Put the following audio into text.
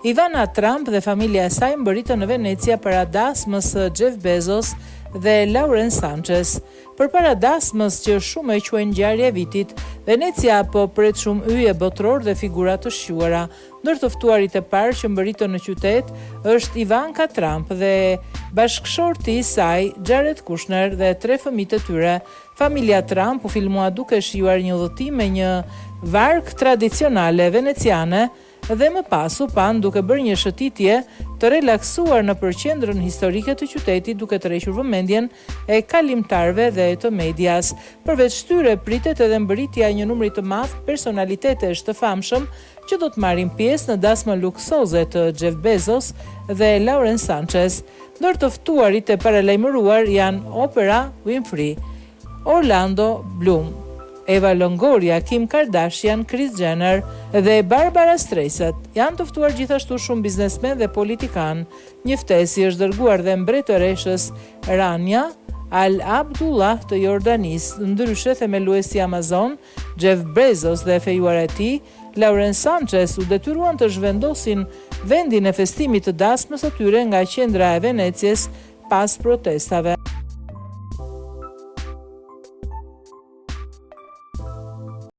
Ivana Trump dhe familja e saj mbërritën në Venecia para dasmës Jeff Bezos dhe Lauren Sanchez. Përpara dasmës që shumë e quajnë ngjarje e vitit, Venecia po pret shumë yje botror dhe figura të shquara. Ndër të ftuarit e parë që mbërritën në qytet është Ivanka Trump dhe bashkëshorti i saj Jared Kushner dhe 3 fëmijët e tyre. Familja Trump u filmua duke shijuar një udhëtim me një varg tradicionale veneciane dhe më pas u pan duke bërë një shëtitje të relaksuar në qendrën historike të qytetit duke tërhequr vëmendjen e kalimtarëve dhe të medias. Përveç tyre pritet edhe mbërritja e një numri të madh personalitetesh të famshëm që do të marrin pjesë në dasmën luksoze të Jeff Bezos dhe Lauren Sanchez. Ndër të ftuarit e paralajmëruar janë Oprah Winfrey, Orlando Bloom, Eva Longoria, Kim Kardashian, Kris Jenner dhe Barbara Streisand. Janë të ftuar gjithashtu shumë biznesmen dhe politikan. Një ftesë është dërguar dhe mbretëreshës Rania Al Abdullah të Jordanisë. Ndryshe themeluesi Amazon, Jeff Bezos dhe fejuara e tij, Lauren Sanchez, u detyruan të zhvendosin vendin e festimit të dasmës së tyre nga qendra e Venecias pas protestave.